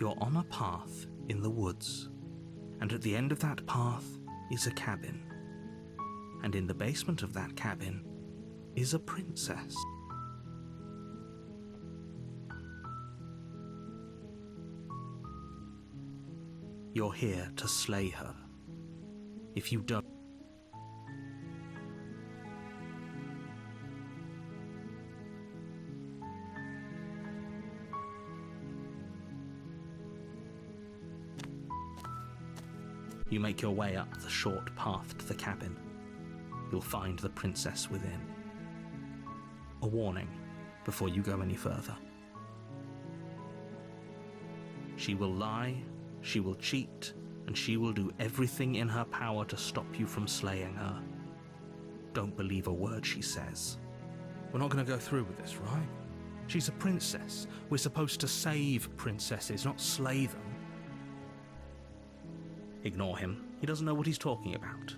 You're on a path in the woods, and at the end of that path is a cabin. And in the basement of that cabin is a princess. You're here to slay her. If you don't, you make your way up the short path to the cabin. You'll find the princess within. A warning before you go any further. She will lie, she will cheat, and she will do everything in her power to stop you from slaying her. Don't believe a word she says. We're not going to go through with this, right? She's a princess. We're supposed to save princesses, not slay them. Ignore him. He doesn't know what he's talking about.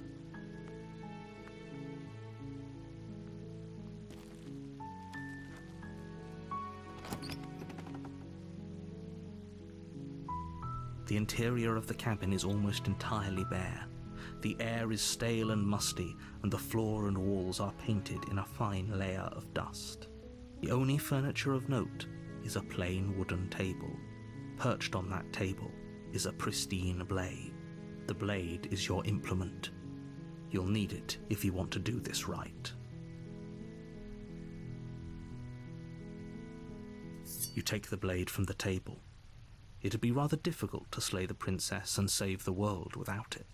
The interior of the cabin is almost entirely bare. The air is stale and musty, and the floor and walls are painted in a fine layer of dust. The only furniture of note is a plain wooden table. Perched on that table is a pristine blade. The blade is your implement. You'll need it if you want to do this right. You take the blade from the table. It'd be rather difficult to slay the princess and save the world without it.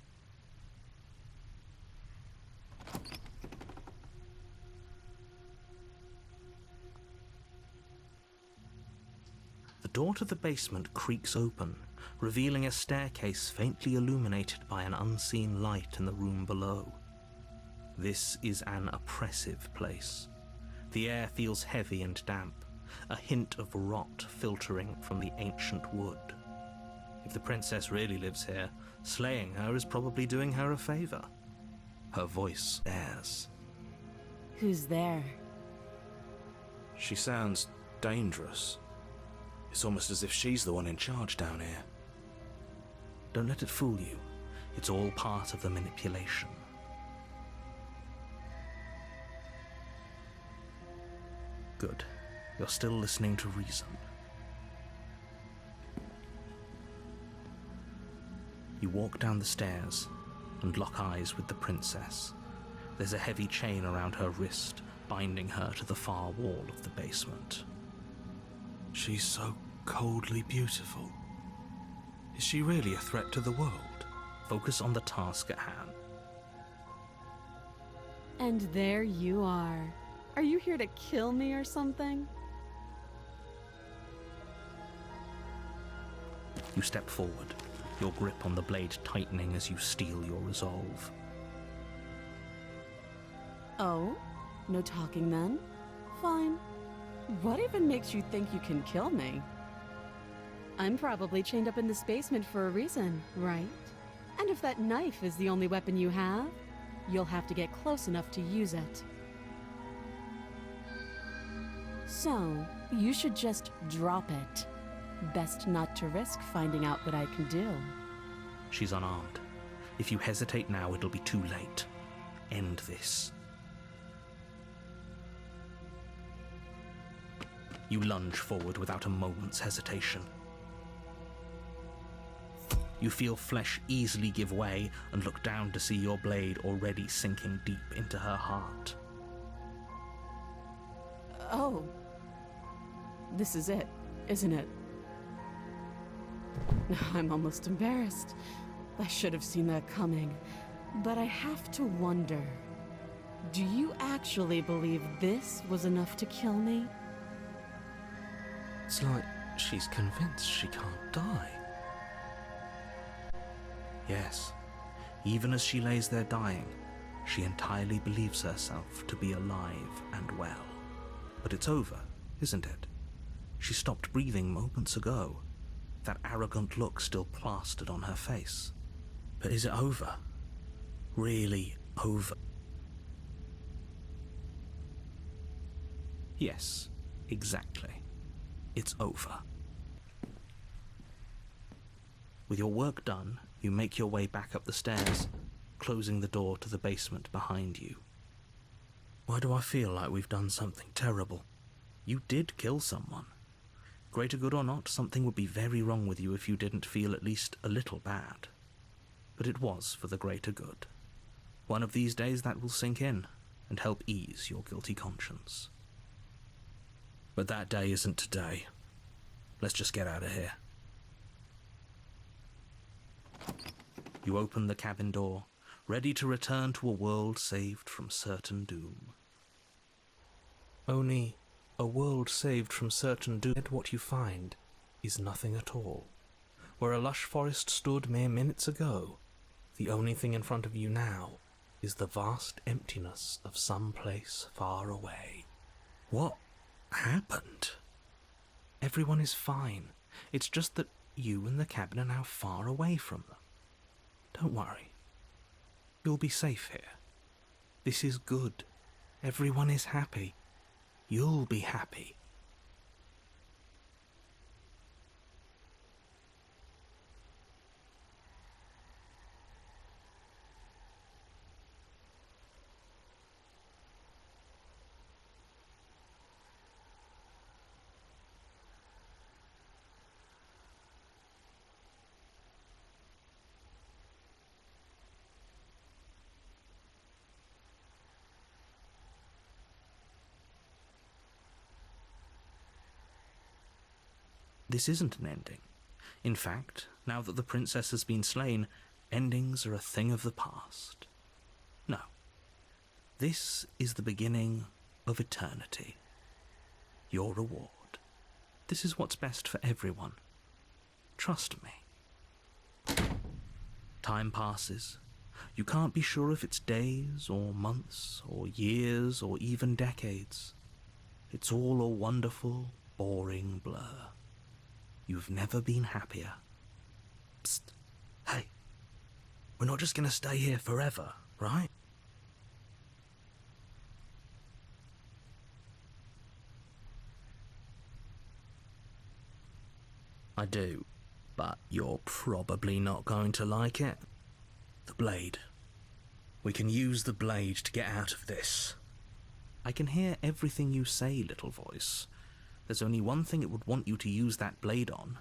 The door to the basement creaks open, revealing a staircase faintly illuminated by an unseen light in the room below. This is an oppressive place. The air feels heavy and damp, a hint of rot filtering from the ancient wood. If the princess really lives here, slaying her is probably doing her a favor. Her voice airs. Who's there? She sounds dangerous. It's almost as if she's the one in charge down here. Don't let it fool you. It's all part of the manipulation. Good. You're still listening to reason. You walk down the stairs and lock eyes with the princess. There's a heavy chain around her wrist, binding her to the far wall of the basement. She's so coldly beautiful. Is she really a threat to the world? Focus on the task at hand. And there you are. Are you here to kill me or something? You step forward, your grip on the blade tightening as you steel your resolve. Oh? No talking then? Fine. What even makes you think you can kill me? I'm probably chained up in this basement for a reason, right? And if that knife is the only weapon you have, you'll have to get close enough to use it. So, you should just drop it. Best not to risk finding out what I can do. She's unarmed. If you hesitate now, it'll be too late. End this. You lunge forward without a moment's hesitation. You feel flesh easily give way and look down to see your blade already sinking deep into her heart. Oh. This is it, isn't it? I'm almost embarrassed. I should have seen that coming. But I have to wonder, do you actually believe this was enough to kill me? It's like she's convinced she can't die. Yes, even as she lays there dying, she entirely believes herself to be alive and well. But it's over, isn't it? She stopped breathing moments ago, that arrogant look still plastered on her face. But is it over? Really over? Yes, exactly. It's over. With your work done, you make your way back up the stairs, closing the door to the basement behind you. Why do I feel like we've done something terrible? You did kill someone. Greater good or not, something would be very wrong with you if you didn't feel at least a little bad. But it was for the greater good. One of these days that will sink in and help ease your guilty conscience. But that day isn't today. Let's just get out of here. You open the cabin door, ready to return to a world saved from certain doom. Only a world saved from certain doom, what you find is nothing at all. Where a lush forest stood mere minutes ago, the only thing in front of you now is the vast emptiness of some place far away. What happened? Everyone is fine. It's just that you and the cabin are now far away from them. Don't worry. You'll be safe here. This is good. Everyone is happy. You'll be happy. This isn't an ending. In fact, now that the princess has been slain, endings are a thing of the past. No. This is the beginning of eternity. Your reward. This is what's best for everyone. Trust me. Time passes. You can't be sure if it's days or months or years or even decades. It's all a wonderful, boring blur. You've never been happier. Psst. Hey. We're not just going to stay here forever, right? I do, but you're probably not going to like it. The blade. We can use the blade to get out of this. I can hear everything you say, little voice. There's only one thing it would want you to use that blade on,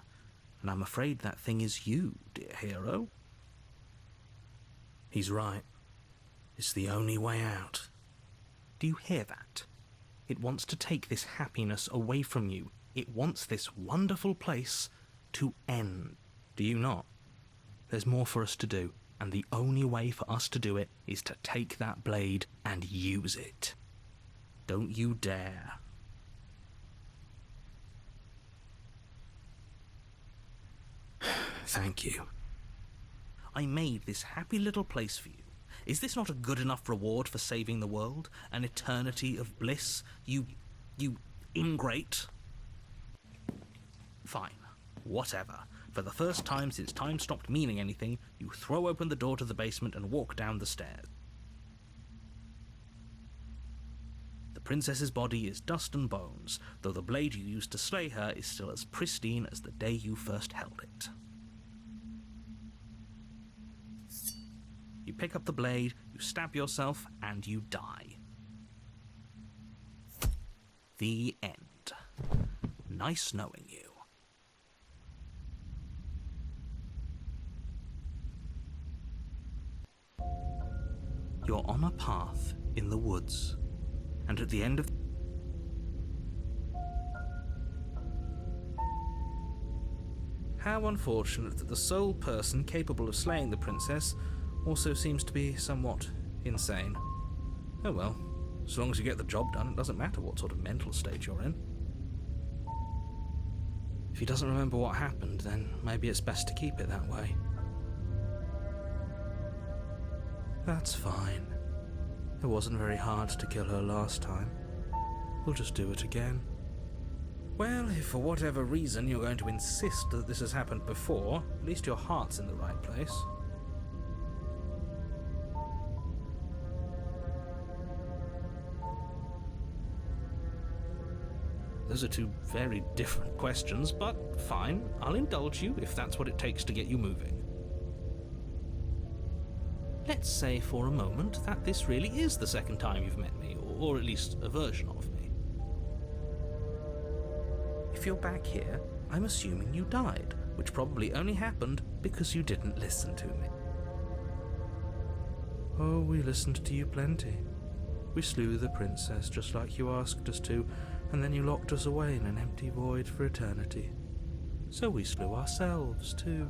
and I'm afraid that thing is you, dear hero. He's right. It's the only way out. Do you hear that? It wants to take this happiness away from you. It wants this wonderful place to end. Do you not? There's more for us to do, and the only way for us to do it is to take that blade and use it. Don't you dare. Thank you. I made this happy little place for you. Is this not a good enough reward for saving the world? An eternity of bliss? You ingrate? Fine. Whatever. For the first time since time stopped meaning anything, you throw open the door to the basement and walk down the stairs. The princess's body is dust and bones, though the blade you used to slay her is still as pristine as the day you first held it. You pick up the blade, you stab yourself, and you die. The end. Nice knowing you. You're on a path in the woods, and at the end of How unfortunate that the sole person capable of slaying the princess also seems to be somewhat insane. Oh well, as long as you get the job done, it doesn't matter what sort of mental state you're in. If he doesn't remember what happened, then maybe it's best to keep it that way. That's fine. It wasn't very hard to kill her last time. We'll just do it again. Well, if for whatever reason you're going to insist that this has happened before, at least your heart's in the right place. Those are two very different questions, but fine, I'll indulge you if that's what it takes to get you moving. Let's say for a moment that this really is the second time you've met me, or at least a version of me. If you're back here, I'm assuming you died, which probably only happened because you didn't listen to me. Oh, we listened to you plenty. We slew the princess just like you asked us to, and then you locked us away in an empty void for eternity. So we slew ourselves too.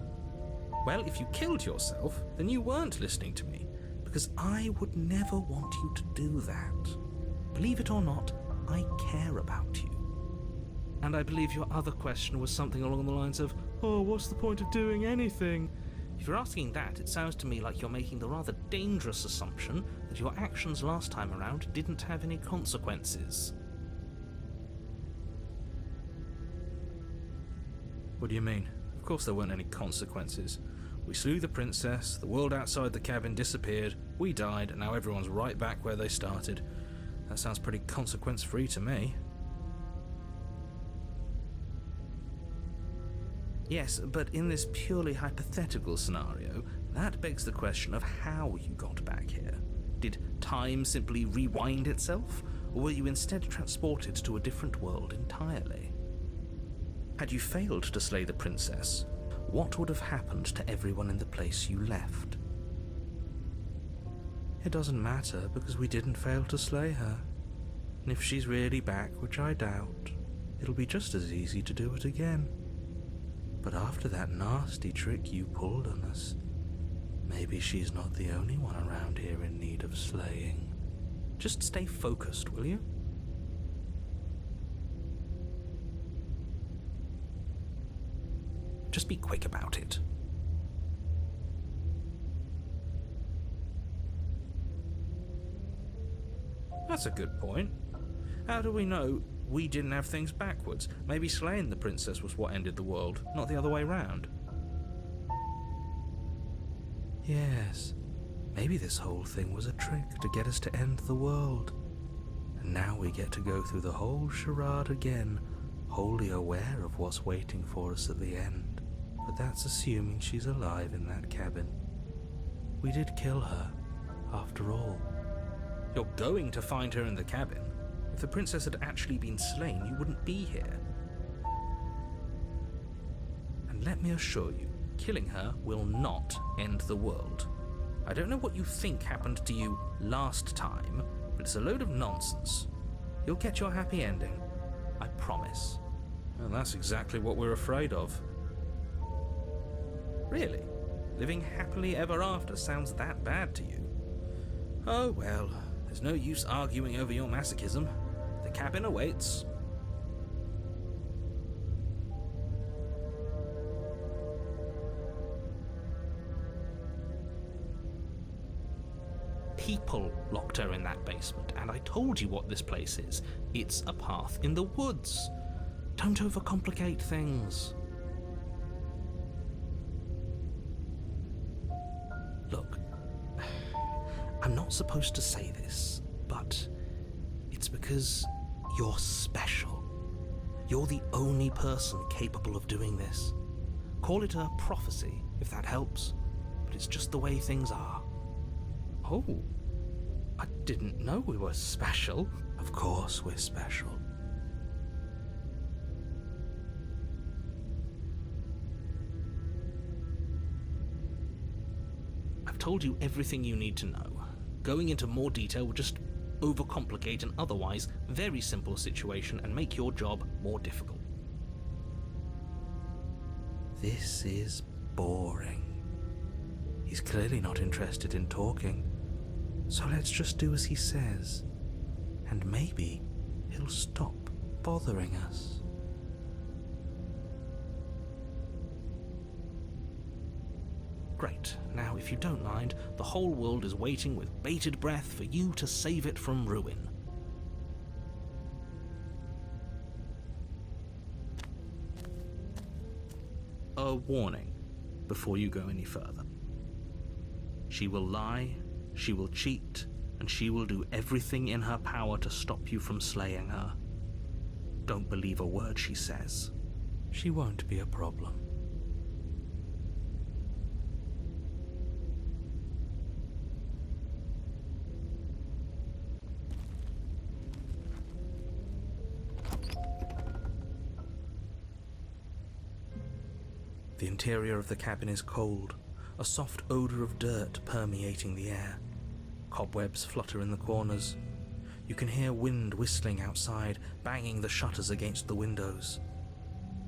Well, if you killed yourself, then you weren't listening to me, because I would never want you to do that. Believe it or not, I care about you. And I believe your other question was something along the lines of, oh, what's the point of doing anything? If you're asking that, it sounds to me like you're making the rather dangerous assumption that your actions last time around didn't have any consequences. What do you mean? Of course there weren't any consequences. We slew the princess, the world outside the cabin disappeared, we died, and now everyone's right back where they started. That sounds pretty consequence-free to me. Yes, but in this purely hypothetical scenario, that begs the question of how you got back here. Did time simply rewind itself, or were you instead transported to a different world entirely? Had you failed to slay the princess, what would have happened to everyone in the place you left? It doesn't matter, because we didn't fail to slay her. And if she's really back, which I doubt, it'll be just as easy to do it again. But after that nasty trick you pulled on us, maybe she's not the only one around here in need of slaying. Just stay focused, will you? Just be quick about it. That's a good point. How do we know we didn't have things backwards? Maybe slaying the princess was what ended the world, not the other way round. Yes, maybe this whole thing was a trick to get us to end the world. And now we get to go through the whole charade again, wholly aware of what's waiting for us at the end. But that's assuming she's alive in that cabin. We did kill her, after all. You're going to find her in the cabin. If the princess had actually been slain, you wouldn't be here. And let me assure you, killing her will not end the world. I don't know what you think happened to you last time, but it's a load of nonsense. You'll get your happy ending. I promise. Well, that's exactly what we're afraid of. Really? Living happily ever after sounds that bad to you? Oh well, there's no use arguing over your masochism. The cabin awaits. People locked her in that basement, and I told you what this place is. It's a path in the woods. Don't overcomplicate things. Look, I'm not supposed to say this, but it's because you're special. You're the only person capable of doing this. Call it a prophecy, if that helps, but it's just the way things are. Oh, I didn't know we were special. Of course we're special. I've told you everything you need to know. Going into more detail would just overcomplicate an otherwise very simple situation and make your job more difficult. This is boring. He's clearly not interested in talking, so let's just do as he says, and maybe he'll stop bothering us. Great. Now, if you don't mind, the whole world is waiting with bated breath for you to save it from ruin. A warning before you go any further. She will lie, she will cheat, and she will do everything in her power to stop you from slaying her. Don't believe a word she says. She won't be a problem. The interior of the cabin is cold, a soft odor of dirt permeating the air. Cobwebs flutter in the corners. You can hear wind whistling outside, banging the shutters against the windows.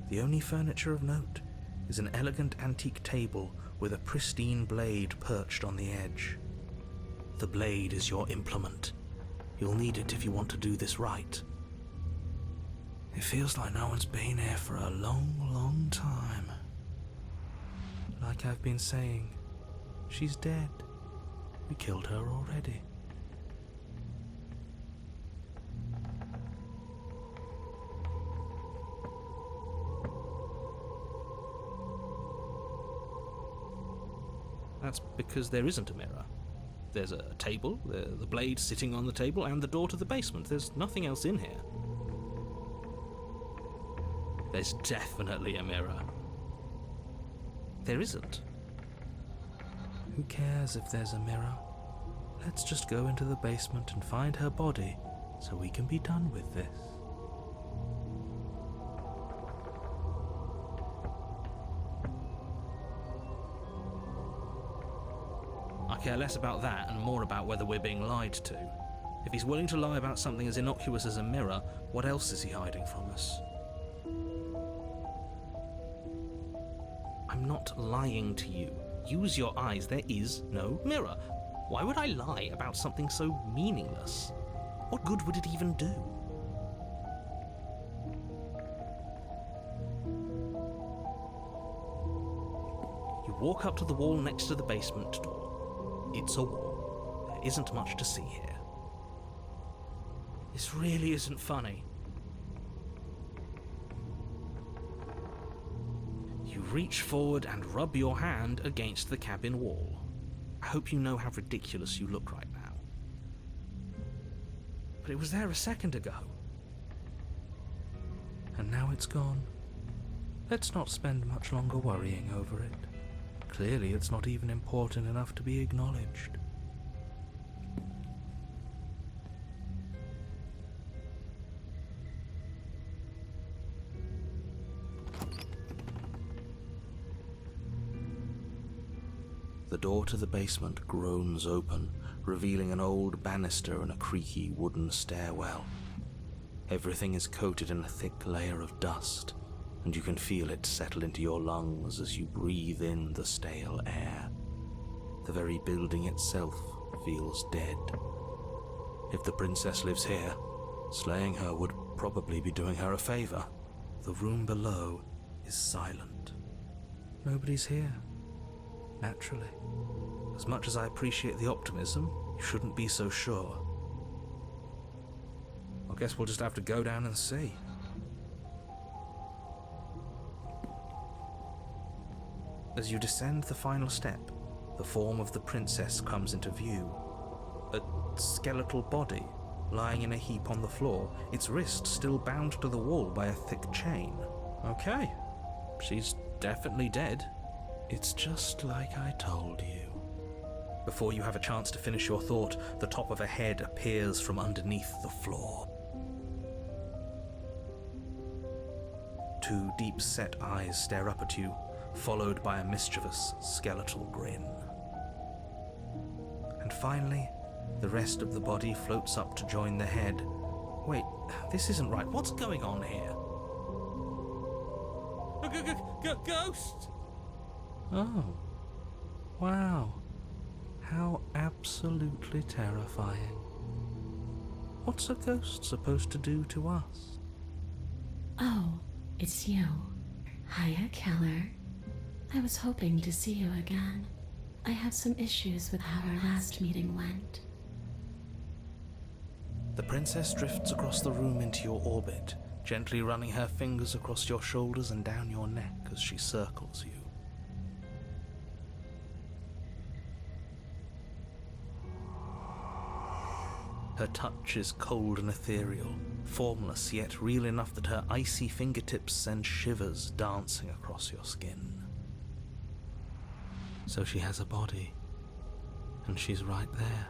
The only furniture of note is an elegant antique table with a pristine blade perched on the edge. The blade is your implement. You'll need it if you want to do this right. It feels like no one's been here for a long, long time. Like I've been saying, she's dead. We killed her already. That's because there isn't a mirror. There's a table, the blade sitting on the table, and the door to the basement. There's nothing else in here. There's definitely a mirror. There isn't. Who cares if there's a mirror? Let's just go into the basement and find her body so we can be done with this. I care less about that and more about whether we're being lied to. If he's willing to lie about something as innocuous as a mirror, what else is he hiding from us? I'm not lying to you. Use your eyes. There is no mirror. Why would I lie about something so meaningless? What good would it even do? You walk up to the wall next to the basement door. It's a wall. There isn't much to see here. This really isn't funny. You reach forward and rub your hand against the cabin wall. I hope you know how ridiculous you look right now. But it was there a second ago. And now it's gone. Let's not spend much longer worrying over it. Clearly it's not even important enough to be acknowledged. The door to the basement groans open, revealing an old banister and a creaky wooden stairwell. Everything is coated in a thick layer of dust, and you can feel it settle into your lungs as you breathe in the stale air. The very building itself feels dead. If the princess lives here, slaying her would probably be doing her a favor. The room below is silent. Nobody's here. Naturally. As much as I appreciate the optimism, you shouldn't be so sure. I guess we'll just have to go down and see. As you descend the final step, the form of the princess comes into view. A skeletal body, lying in a heap on the floor, its wrist still bound to the wall by a thick chain. Okay, she's definitely dead. It's just like I told you. Before you have a chance to finish your thought, the top of a head appears from underneath the floor. Two deep-set eyes stare up at you, followed by a mischievous skeletal grin. And finally, the rest of the body floats up to join the head. Wait, this isn't right. What's going on here? Ghost! Oh, wow. How absolutely terrifying. What's a ghost supposed to do to us? Oh, it's you. Hiya, Keller. I was hoping to see you again. I have some issues with how our last meeting went. The princess drifts across the room into your orbit, gently running her fingers across your shoulders and down your neck as she circles you. Her touch is cold and ethereal, formless yet real enough that her icy fingertips send shivers dancing across your skin. So she has a body, and she's right there.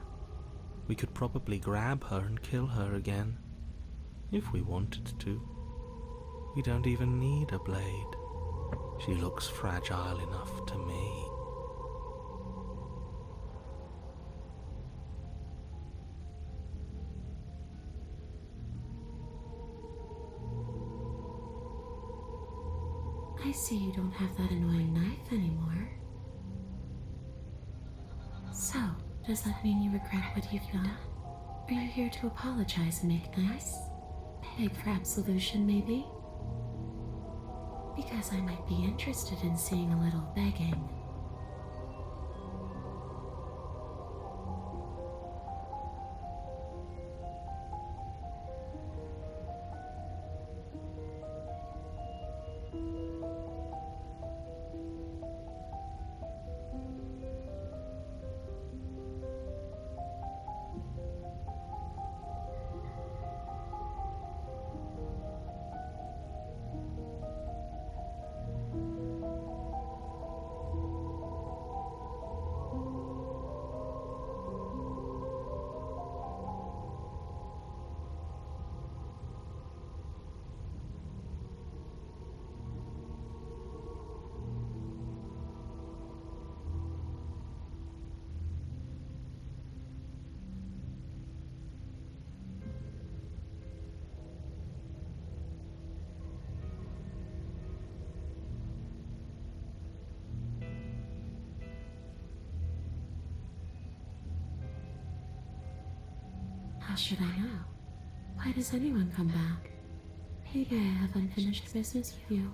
We could probably grab her and kill her again, if we wanted to. We don't even need a blade. She looks fragile enough to me. I see you don't have that annoying knife anymore. So, does that mean you regret what you've done? Are you here to apologize and make nice? Beg for absolution, maybe? Because I might be interested in seeing a little begging. How should I know? Why does anyone come back? Maybe I have unfinished business with you.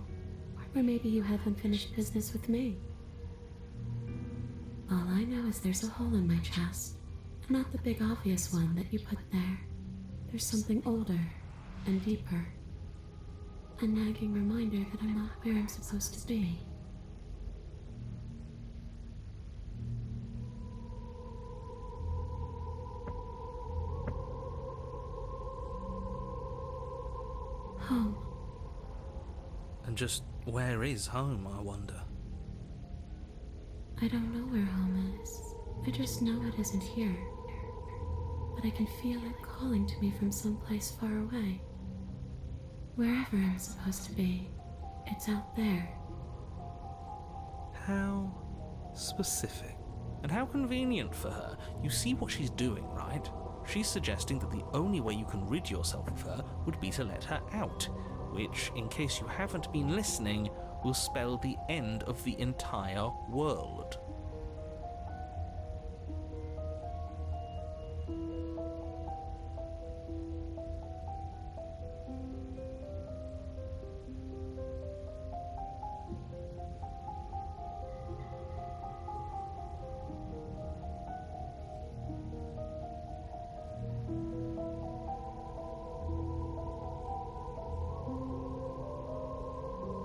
Or maybe you have unfinished business with me. All I know is there's a hole in my chest. Not the big obvious one that you put there. There's something older and deeper. A nagging reminder that I'm not where I'm supposed to be. Home. And just where is home, I wonder? I don't know where home is. I just know it isn't here. But I can feel it calling to me from someplace far away. Wherever I'm supposed to be, it's out there. How specific. And how convenient for her. You see what she's doing, right? She's suggesting that the only way you can rid yourself of her would be to let her out, which, in case you haven't been listening, will spell the end of the entire world.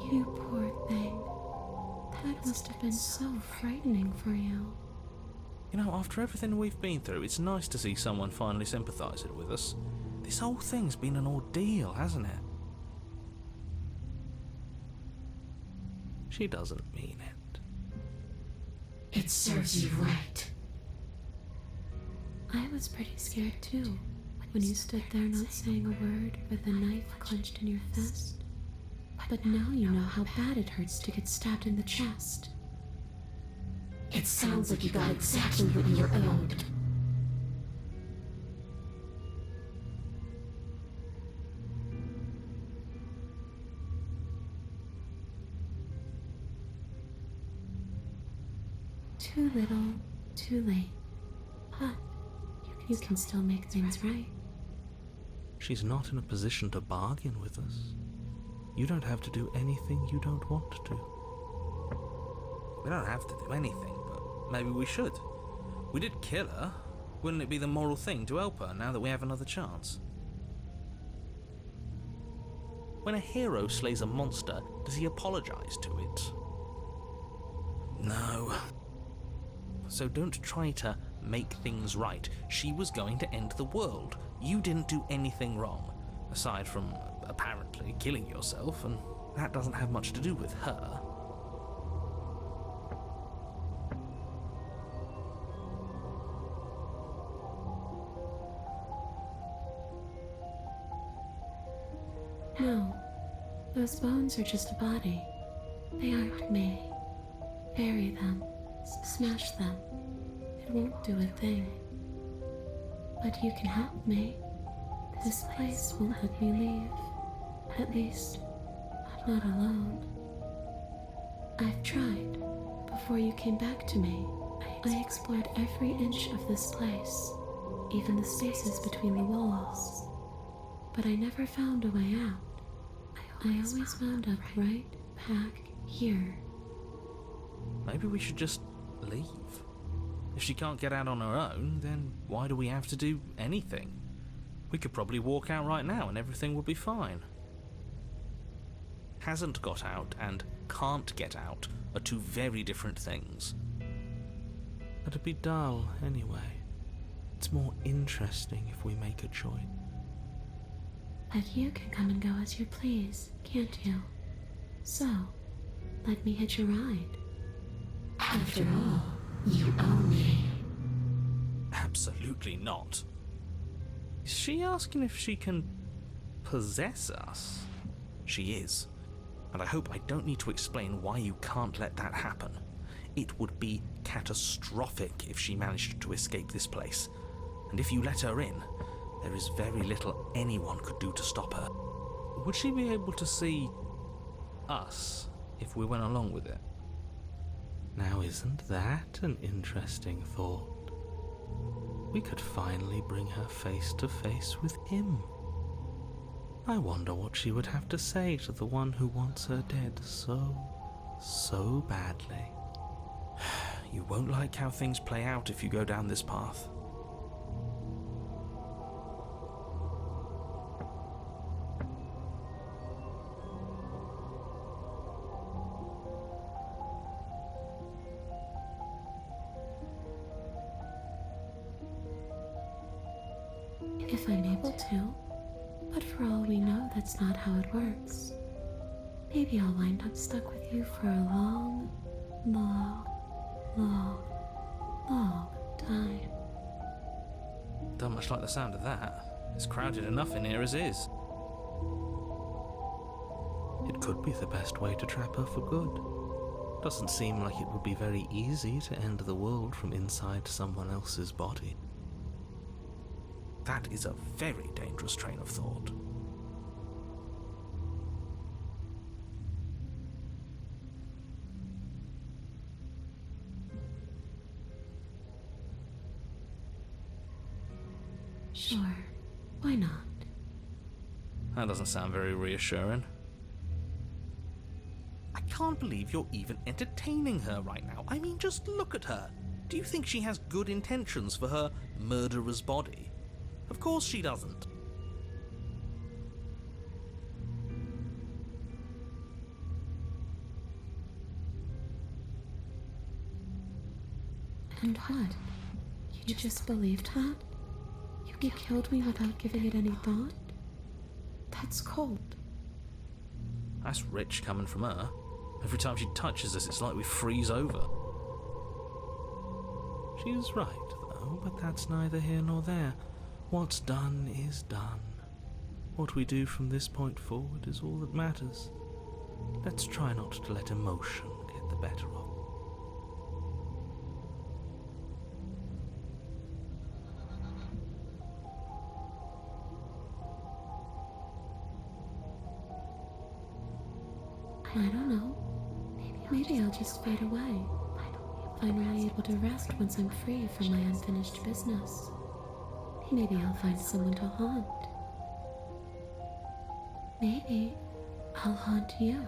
You poor thing. That must have been so frightening for you. You know, after everything we've been through, it's nice to see someone finally sympathising with us. This whole thing's been an ordeal, hasn't it? She doesn't mean it. It serves you right. I was pretty scared too, when you stood there not saying a word with a knife clenched in your fist. But now you know how bad it hurts to get stabbed in the chest. It sounds like you got exactly what you were owed. Too little, too late. But you can still make things right. She's not in a position to bargain with us. You don't have to do anything you don't want to. We don't have to do anything, but maybe we should. We did kill her. Wouldn't it be the moral thing to help her now that we have another chance? When a hero slays a monster, does he apologise to it? No. so don't try to make things right. She was going to end the world. You didn't do anything wrong, aside from apparently killing yourself, and that doesn't have much to do with her. No, those bones are just a body. They aren't me. Bury them. Smash them. It won't do a thing. But you can help me. This place won't let me leave. At least, not alone. I've tried. Before you came back to me, I explored every inch of this place, even the spaces between the walls. But I never found a way out. I always wound up right back here. Maybe we should just leave. If she can't get out on her own, then why do we have to do anything? We could probably walk out right now and everything would be fine. Hasn't got out and can't get out are two very different things. It'd be dull anyway. It's more interesting if we make a choice. But you can come and go as you please, can't you? So, let me hitch a ride. After all, you own me. Absolutely not. Is she asking if she can possess us? She is. And I hope I don't need to explain why you can't let that happen. It would be catastrophic if she managed to escape this place. And if you let her in, there is very little anyone could do to stop her. Would she be able to see us if we went along with it? Now, isn't that an interesting thought? We could finally bring her face to face with him. I wonder what she would have to say to the one who wants her dead so badly. You won't like how things play out if you go down this path. If I'm able to. But for all we know, that's not how it works. Maybe I'll wind up stuck with you for a long time. Don't much like the sound of that. It's crowded enough in here as is. It could be the best way to trap her for good. Doesn't seem like it would be very easy to end the world from inside someone else's body. That is a very dangerous train of thought. Sure, why not? That doesn't sound very reassuring. I can't believe you're even entertaining her right now. I mean, just look at her. Do you think she has good intentions for her murderer's body? Of course she doesn't. And what? You just believed that? You killed me without giving it any thought? That's cold. That's rich coming from her. Every time she touches us, it's like we freeze over. She's right, though, but that's neither here nor there. What's done is done. What we do from this point forward is all that matters. Let's try not to let emotion get the better of. I don't know. Maybe I'll just fade away. Finally able to rest once I'm free from my unfinished business. Maybe I'll find someone to haunt. Maybe I'll haunt you.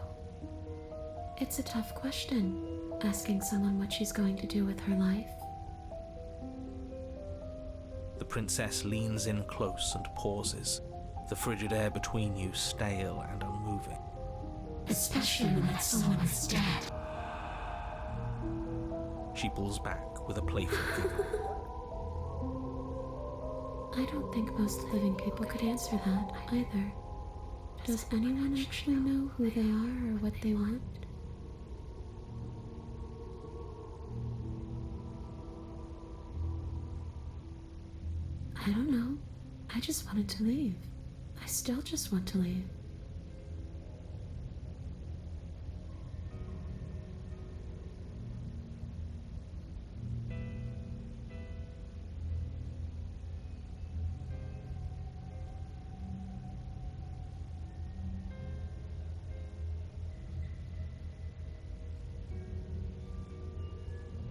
It's a tough question, asking someone what she's going to do with her life. The princess leans in close and pauses, the frigid air between you stale and unmoving. Especially when that someone is dead. She pulls back with a playful giggle. I don't think most living people could answer that either. Does anyone actually know who they are or what they want? I don't know. I just wanted to leave. I still just want to leave.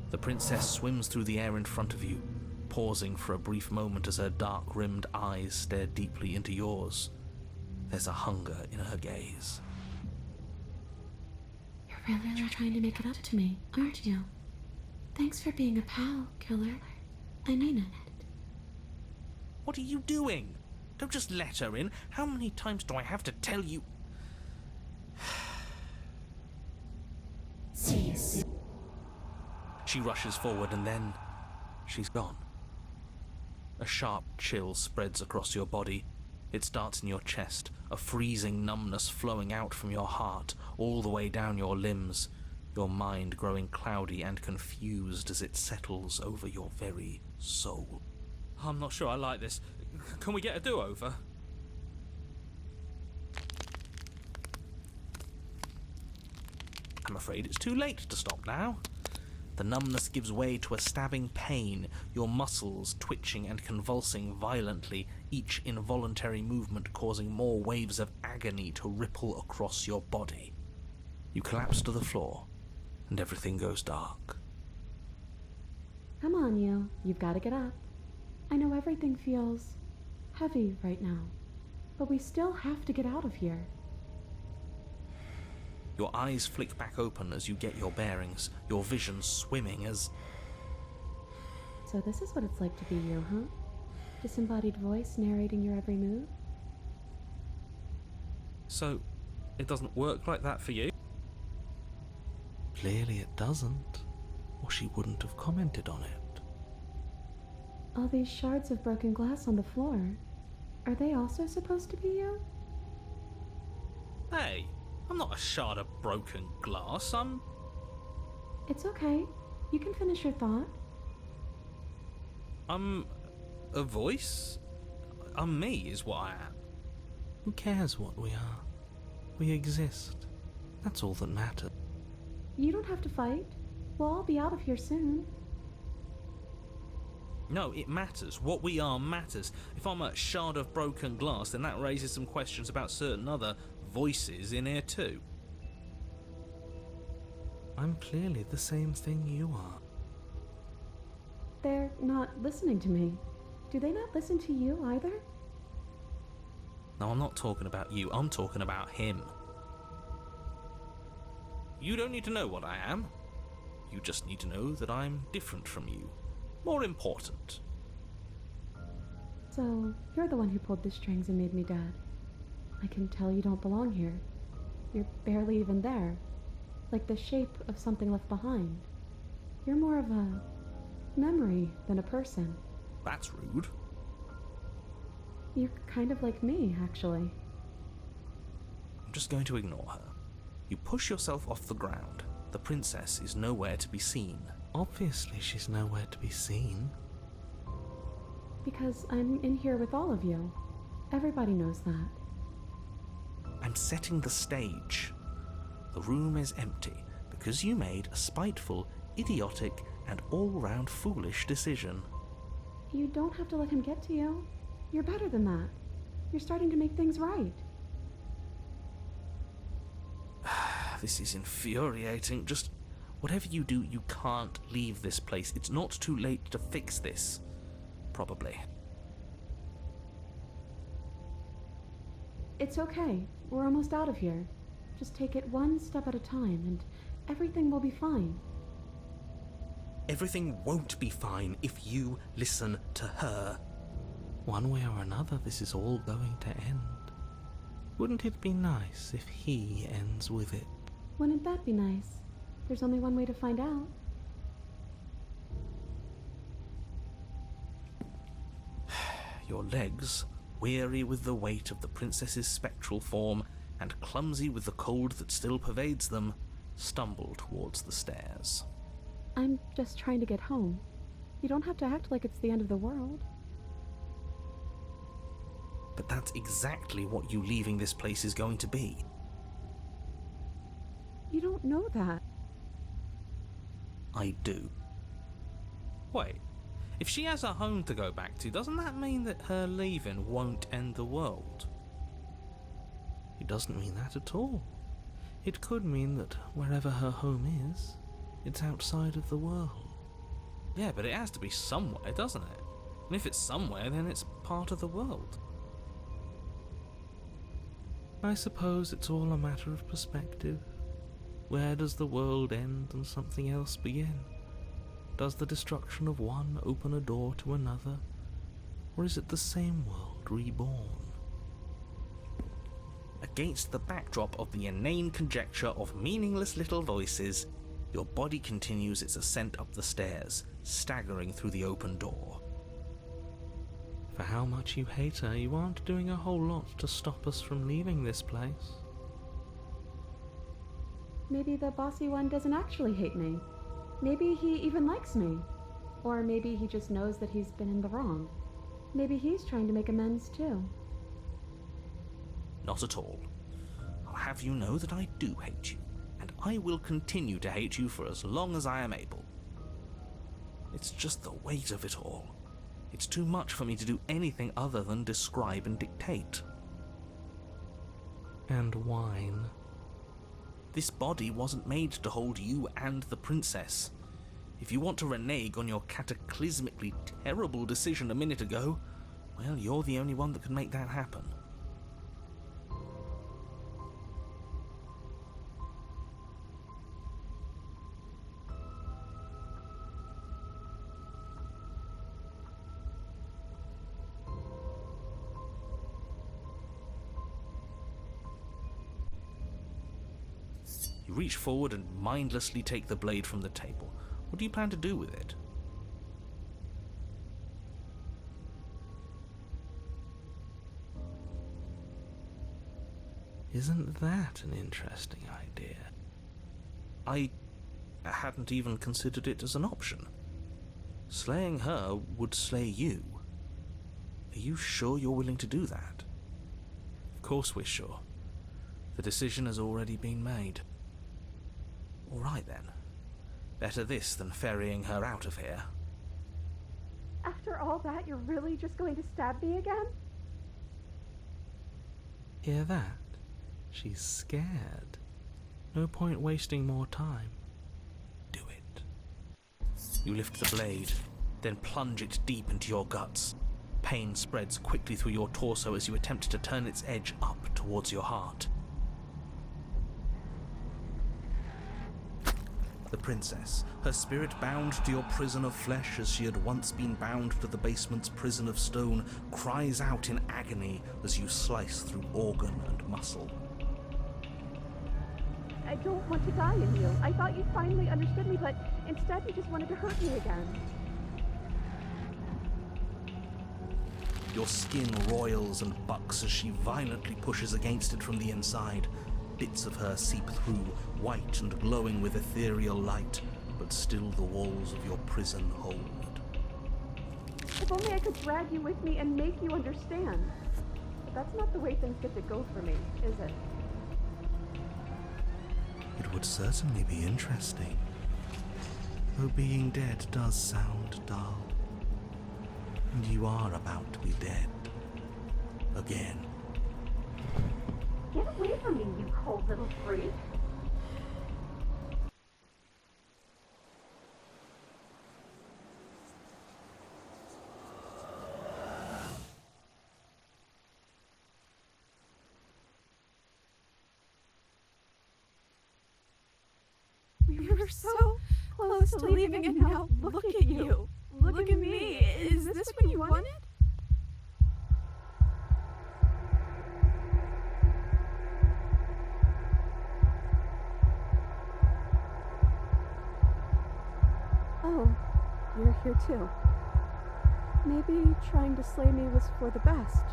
The princess swims through the air in front of you, pausing for a brief moment as her dark-rimmed eyes stare deeply into yours. There's a hunger in her gaze. You're really trying to make it up to me, aren't you? Thanks for being a pal, killer. I mean it. What are you doing? Don't just let her in. How many times do I have to tell you? She rushes forward and then she's gone. A sharp chill spreads across your body. It starts in your chest, a freezing numbness flowing out from your heart, all the way down your limbs, your mind growing cloudy and confused as it settles over your very soul. I'm not sure I like this. Can we get a do-over? I'm afraid it's too late to stop now. The numbness gives way to a stabbing pain, your muscles twitching and convulsing violently, each involuntary movement causing more waves of agony to ripple across your body. You collapse to the floor, and everything goes dark. Come on, you. You've got to get up. I know everything feels heavy right now, but we still have to get out of here. Your eyes flick back open as you get your bearings, your vision swimming as... So this is what it's like to be you, huh? Disembodied voice narrating your every move? So, it doesn't work like that for you? Clearly it doesn't, or she wouldn't have commented on it. All these shards of broken glass on the floor, are they also supposed to be you? Hey, I'm not a shard of broken glass, I'm... It's okay. You can finish your thought. I'm a voice? I'm me, is what I am. Who cares what we are? We exist. That's all that matters. You don't have to fight. We'll all be out of here soon. No, it matters. What we are matters. If I'm a shard of broken glass, then that raises some questions about certain other voices in here too. I'm clearly the same thing you are. They're not listening to me. Do they not listen to you either? No, I'm not talking about you. I'm talking about him. You don't need to know what I am. You just need to know that I'm different from you. More important. So, you're the one who pulled the strings and made me dead. I can tell you don't belong here. You're barely even there. Like the shape of something left behind. You're more of a memory than a person. That's rude. You're kind of like me, actually. I'm just going to ignore her. You push yourself off the ground. The princess is nowhere to be seen. Obviously she's nowhere to be seen. Because I'm in here with all of you. Everybody knows that. I'm setting the stage. The room is empty because you made a spiteful, idiotic, and all-round foolish decision. You don't have to let him get to you. You're better than that. You're starting to make things right. This is infuriating. Just whatever you do, you can't leave this place. It's not too late to fix this. Probably. It's okay. We're almost out of here. Just take it one step at a time and everything will be fine. Everything won't be fine if you listen to her. One way or another, this is all going to end. Wouldn't it be nice if he ends with it? Wouldn't that be nice? There's only one way to find out. your legs, weary with the weight of the princess's spectral form and clumsy with the cold that still pervades them, stumble towards the stairs. I'm just trying to get home. You don't have to act like it's the end of the world. But that's exactly what you leaving this place is going to be. You don't know that. I do. Wait, if she has a home to go back to, doesn't that mean that her leaving won't end the world? It doesn't mean that at all. It could mean that wherever her home is, it's outside of the world. Yeah, but it has to be somewhere, doesn't it? And if it's somewhere, then it's part of the world. I suppose it's all a matter of perspective. Where does the world end and something else begin? Does the destruction of one open a door to another? Or is it the same world reborn? Against the backdrop of the inane conjecture of meaningless little voices, your body continues its ascent up the stairs, staggering through the open door. For how much you hate her, you aren't doing a whole lot to stop us from leaving this place. Maybe the bossy one doesn't actually hate me. Maybe he even likes me. Or maybe he just knows that he's been in the wrong. Maybe he's trying to make amends too. Not at all. I'll have you know that I do hate you, and I will continue to hate you for as long as I am able. It's just the weight of it all. It's too much for me to do anything other than describe and dictate. And whine. This body wasn't made to hold you and the princess. If you want to renege on your cataclysmically terrible decision a minute ago, well, you're the only one that can make that happen. You reach forward and mindlessly take the blade from the table. What do you plan to do with it? Isn't that an interesting idea? I hadn't even considered it as an option. Slaying her would slay you. Are you sure you're willing to do that? Of course we're sure. The decision has already been made. All right then. Better this than ferrying her out of here. After all that, you're really just going to stab me again? Hear that? She's scared. No point wasting more time. Do it. You lift the blade, then plunge it deep into your guts. Pain spreads quickly through your torso as you attempt to turn its edge up towards your heart. The princess, her spirit bound to your prison of flesh as she had once been bound to the basement's prison of stone, cries out in agony as you slice through organ and muscle. I don't want to die, Emil. I thought you finally understood me, but instead you just wanted to hurt me again. Your skin roils and bucks as she violently pushes against it from the inside. Bits of her seep through, white and glowing with ethereal light, but still the walls of your prison hold. If only I could drag you with me and make you understand. But that's not the way things get to go for me, is it? It would certainly be interesting. Though being dead does sound dull. And you are about to be dead. Again. Get away from me, you cold little freak. We were so close to leaving, and now look at you. Look at me. Is this what you wanted? Oh, you're here too. Maybe trying to slay me was for the best,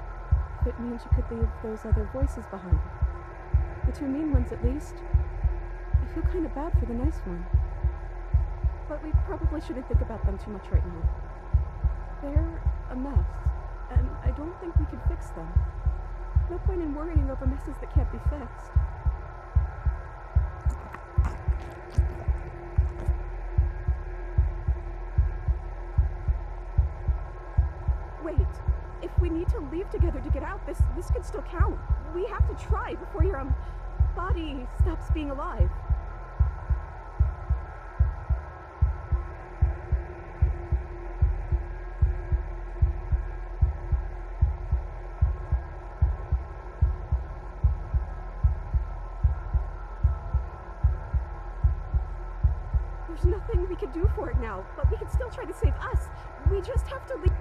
if it means you could leave those other voices behind. The two mean ones, at least. I feel kind of bad for the nice one. But we probably shouldn't think about them too much right now. They're a mess, and I don't think we can fix them. No point in worrying over messes that can't be fixed. Wait, if we need to leave together to get out, this could still count. We have to try before your, body stops being alive. There's nothing we can do for it now, but we can still try to save us. We just have to leave.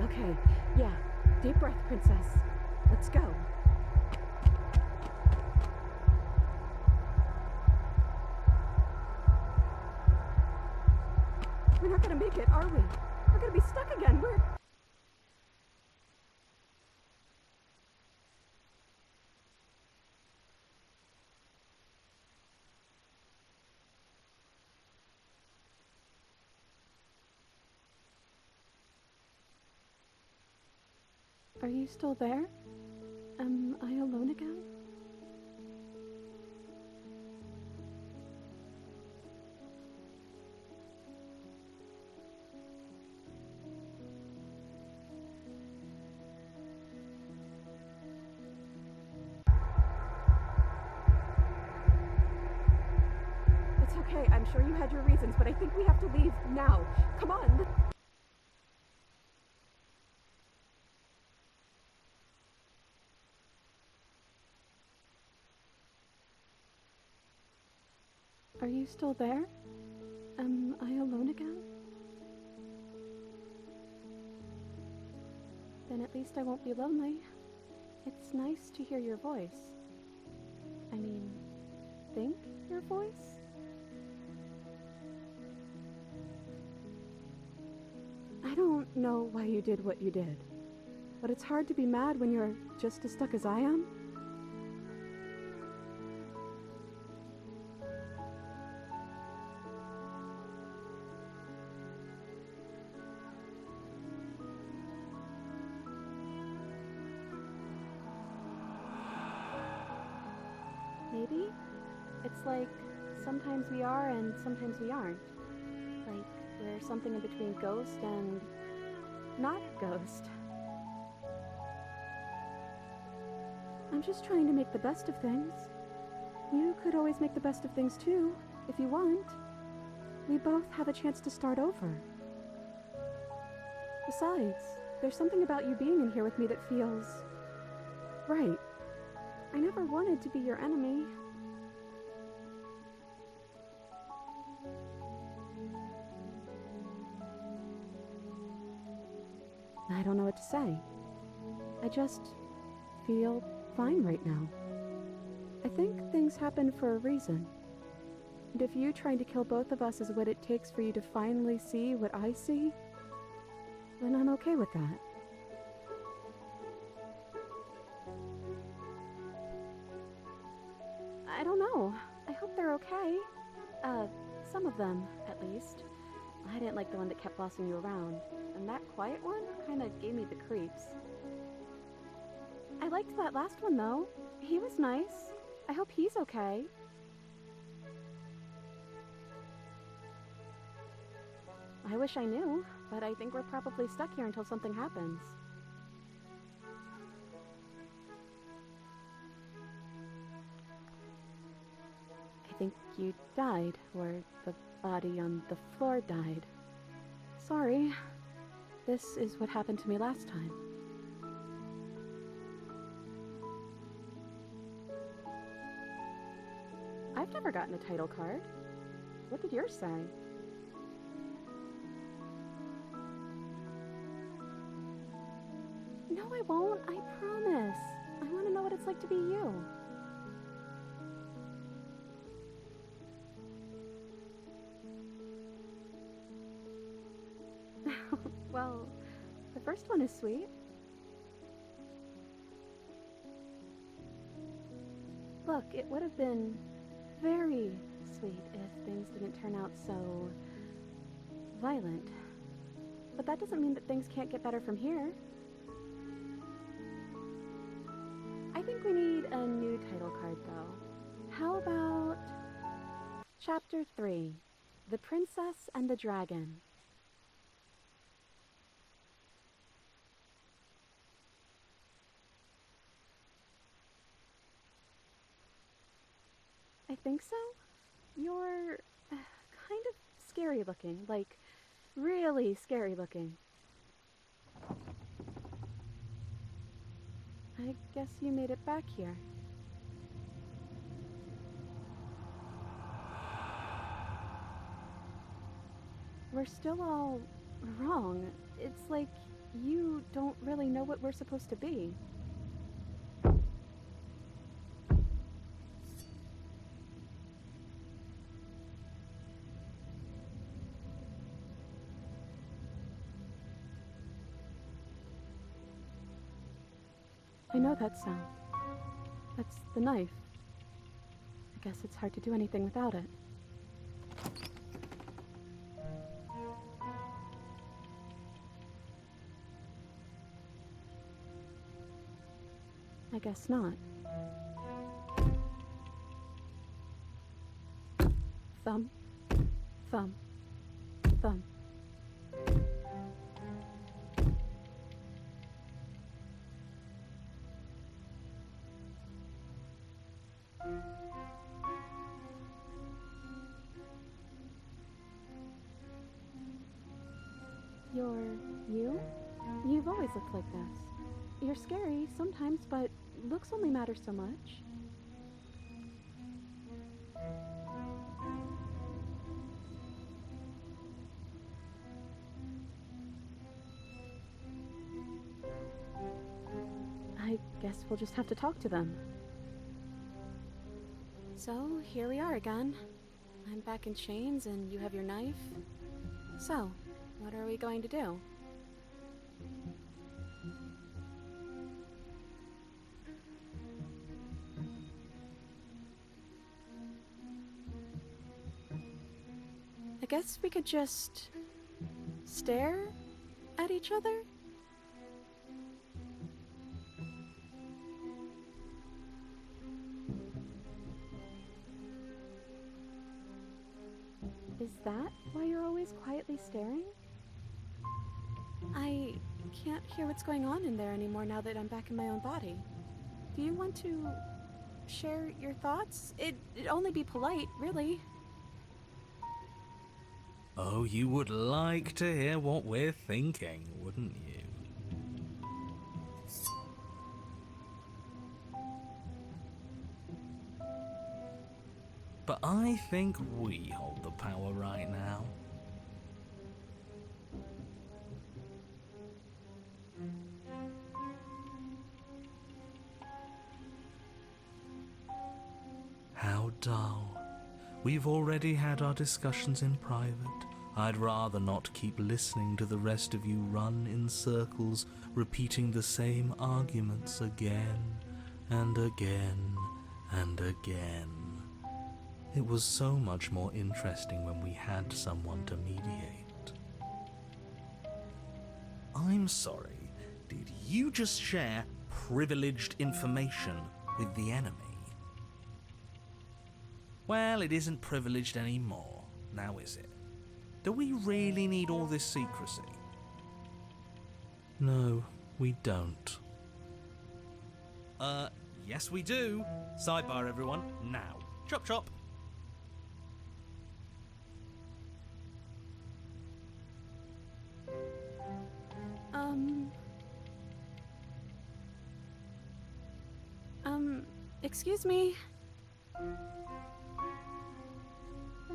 Okay. Yeah. Deep breath, princess. Let's go. We're not gonna make it, are we? We're gonna be stuck again. Are you still there? Am I alone again? It's okay, I'm sure you had your reasons, but I think we have to leave now. Come on! Are you still there? Am I alone again? Then at least I won't be lonely. It's nice to hear your voice. I mean, think your voice? I don't know why you did what you did, but it's hard to be mad when you're just as stuck as I am. Maybe? It's like, sometimes we are and sometimes we aren't. Like, we're something in between ghost and not ghost. I'm just trying to make the best of things. You could always make the best of things too, if you want. We both have a chance to start over. Besides, there's something about you being in here with me that feels right. I never wanted to be your enemy. I don't know what to say. I just feel fine right now. I think things happen for a reason. And if you trying to kill both of us is what it takes for you to finally see what I see, then I'm okay with that. I don't know. I hope they're okay. Some of them, at least. I didn't like the one that kept bossing you around, and that quiet one kinda gave me the creeps. I liked that last one, though. He was nice. I hope he's okay. I wish I knew, but I think we're probably stuck here until something happens. I think you died, or the body on the floor died. Sorry. This is what happened to me last time. I've never gotten a title card. What did yours say? No, I won't. I promise. I want to know what it's like to be you. Well, the first one is sweet. Look, it would have been very sweet if things didn't turn out so violent. But that doesn't mean that things can't get better from here. I think we need a new title card, though. How about Chapter 3, The Princess and the Dragon? I think so. You're kind of scary looking, like really scary looking. I guess you made it back here. We're still all wrong. It's like you don't really know what we're supposed to be. I know that sound. That's the knife. I guess it's hard to do anything without it. I guess not. Thumb. Thumb. Thumb. You're you? You've always looked like this. You're scary sometimes, but looks only matter so much. I guess we'll just have to talk to them. So, here we are again. I'm back in chains and you have your knife. So, what are we going to do? I guess we could just stare at each other? Is that why you're always quietly staring? I can't hear what's going on in there anymore now that I'm back in my own body. Do you want to share your thoughts? It'd only be polite, really. Oh, you would like to hear what we're thinking, wouldn't you? But I think we hold the power right now. How dull. We've already had our discussions in private. I'd rather not keep listening to the rest of you run in circles, repeating the same arguments again and again and again. It was so much more interesting when we had someone to mediate. I'm sorry, did you just share privileged information with the enemy? Well, it isn't privileged anymore, now is it? Do we really need all this secrecy? No, we don't. Yes we do. Sidebar, everyone, now. Chop chop. Excuse me. They're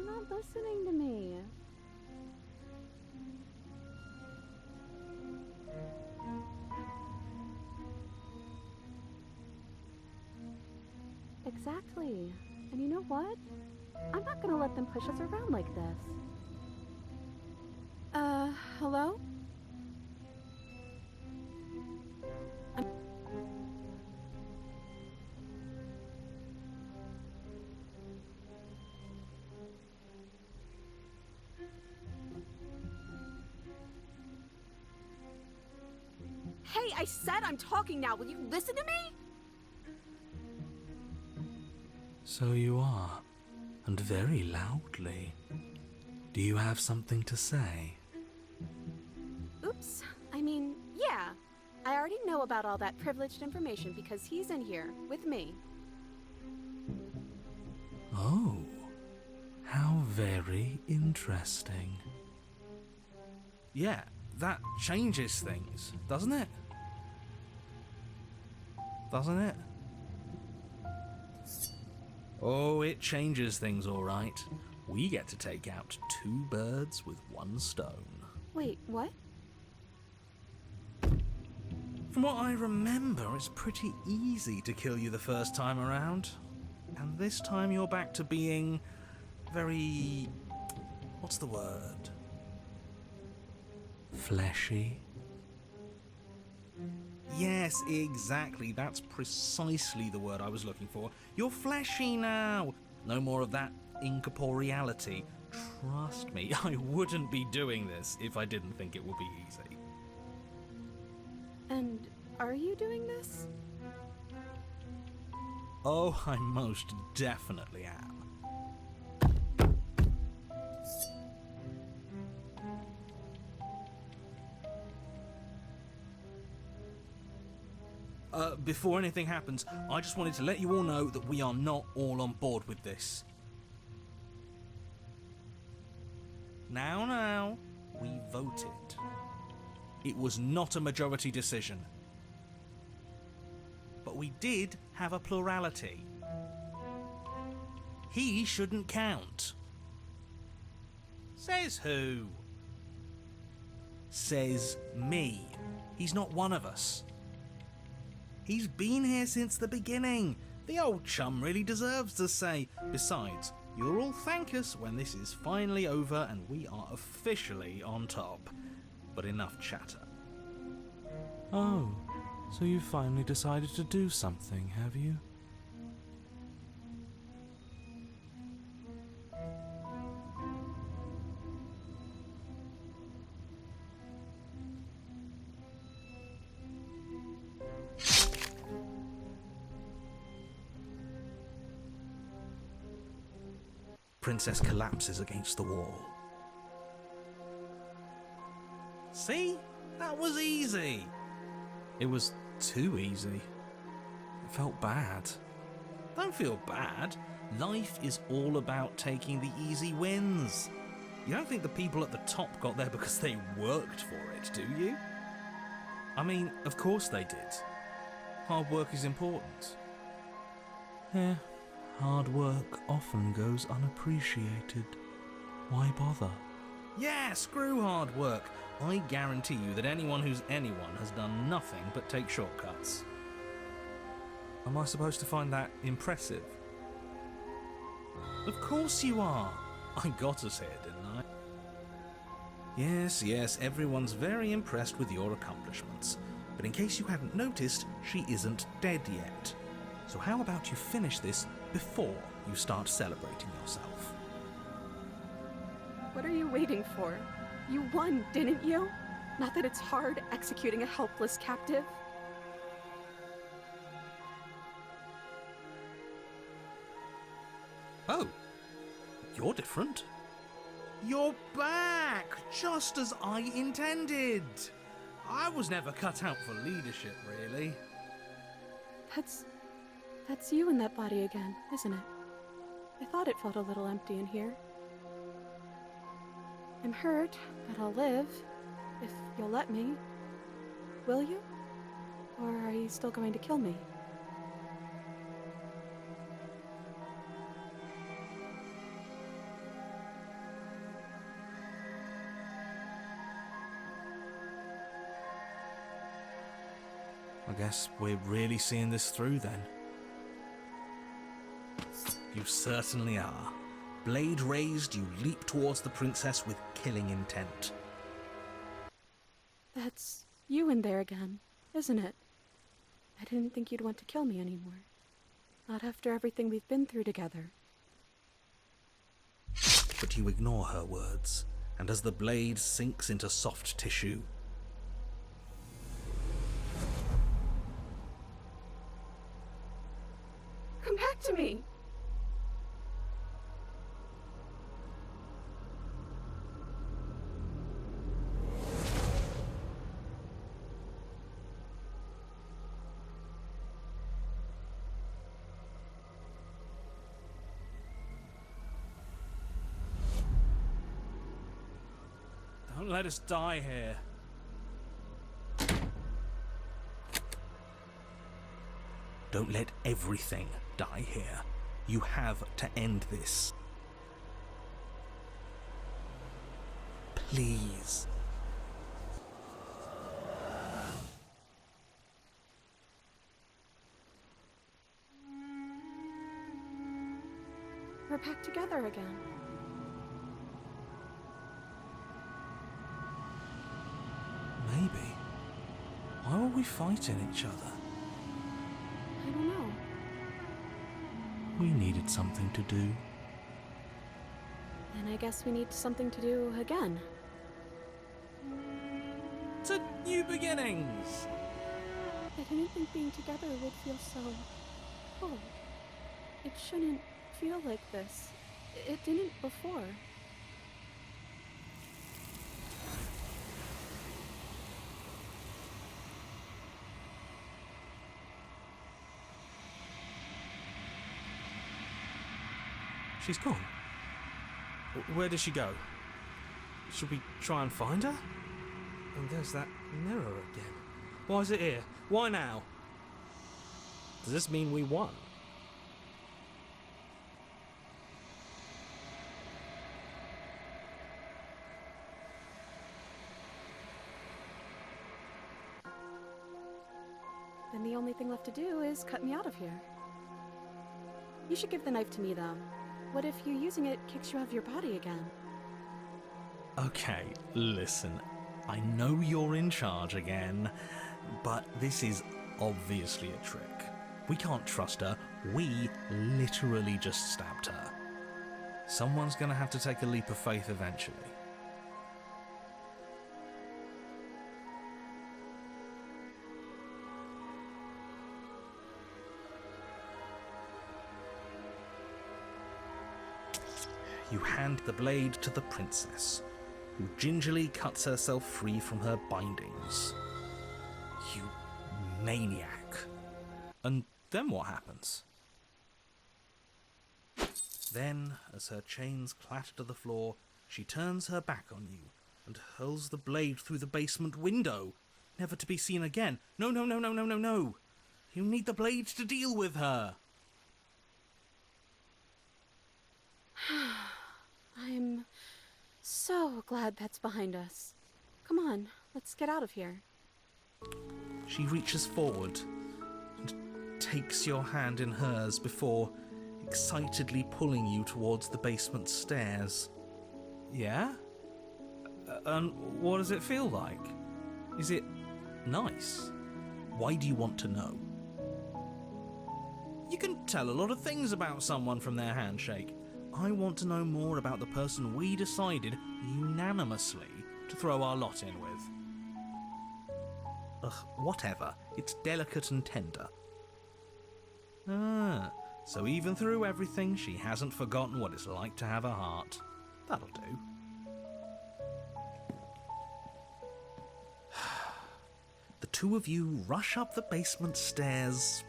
not listening to me. Exactly. And you know what? I'm not gonna let them push us around like this. Hello? Hey, I said I'm talking now. Will you listen to me? So you are, and very loudly. Do you have something to say? Oops. I mean, yeah. I already know about all that privileged information because he's in here with me. Oh, how very interesting. Yeah, that changes things, doesn't it? Doesn't it? Oh, it changes things, all right. We get to take out 2 birds with 1 stone. Wait, what? From what I remember, it's pretty easy to kill you the first time around. And this time you're back to being very... what's the word? Fleshy? Yes, exactly. That's precisely the word I was looking for. You're fleshy now. No more of that incorporeality. Trust me, I wouldn't be doing this if I didn't think it would be easy. And are you doing this? Oh, I most definitely am. Before anything happens, I just wanted to let you all know that we are not all on board with this. Now, we voted. It was not a majority decision. But we did have a plurality. He shouldn't count. Says who? Says me. He's not one of us. He's been here since the beginning. The old chum really deserves to say. Besides, you'll all thank us when this is finally over and we are officially on top. But enough chatter. Oh, so you finally decided to do something, have you? Princess collapses against the wall. See? That was easy. It was too easy. It felt bad. Don't feel bad. Life is all about taking the easy wins. You don't think the people at the top got there because they worked for it, do you? I mean, of course they did. Hard work is important. Yeah, hard work often goes unappreciated. Why bother? Yeah, screw hard work. I guarantee you that anyone who's anyone has done nothing but take shortcuts. Am I supposed to find that impressive? Of course you are. I got us here, didn't I? Yes, everyone's very impressed with your accomplishments. But in case you hadn't noticed, she isn't dead yet. So how about you finish this before you start celebrating yourself? What are you waiting for? You won, didn't you? Not that it's hard executing a helpless captive. Oh, you're different. You're back, just as I intended. I was never cut out for leadership, really. That's you in that body again, isn't it? I thought it felt a little empty in here. I'm hurt, but I'll live, if you'll let me. Will you? Or are you still going to kill me? I guess we're really seeing this through then. You certainly are. Blade raised, you leap towards the princess with killing intent. That's you in there again, isn't it? I didn't think you'd want to kill me anymore. Not after everything we've been through together. But you ignore her words, and as the blade sinks into soft tissue, Come back to me! don't let us die here. Don't let everything die here. You have to end this. Please. We're back together again. Maybe. Why were we fighting each other? I don't know. We needed something to do. Then I guess we need something to do again. To new beginnings! I didn't think being together would feel so full. It shouldn't feel like this. It didn't before. She's gone. Where did she go? Should we try and find her? And there's that mirror again. Why is it here? Why now? Does this mean we won? Then the only thing left to do is cut me out of here. You should give the knife to me, though. What if you using it kicks you out of your body again? Okay, listen. I know you're in charge again, but this is obviously a trick. We can't trust her. We literally just stabbed her. Someone's gonna have to take a leap of faith eventually. You hand the blade to the princess, who gingerly cuts herself free from her bindings. You maniac. And then what happens? Then, as her chains clatter to the floor, she turns her back on you and hurls the blade through the basement window, never to be seen again. No, no, no, no, no, no, no. You need the blade to deal with her. I'm so glad that's behind us. Come on, let's get out of here. She reaches forward and takes your hand in hers before excitedly pulling you towards the basement stairs. Yeah? And what does it feel like? Is it nice? Why do you want to know? You can tell a lot of things about someone from their handshake. I want to know more about the person we decided unanimously to throw our lot in with. Ugh, whatever. It's delicate and tender. Ah, so even through everything, she hasn't forgotten what it's like to have a heart. That'll do. The two of you rush up the basement stairs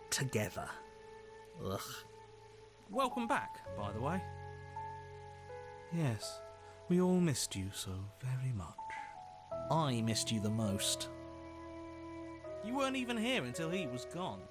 together. Ugh. Welcome back, by the way. Yes, we all missed you so very much. I missed you the most. You weren't even here until he was gone.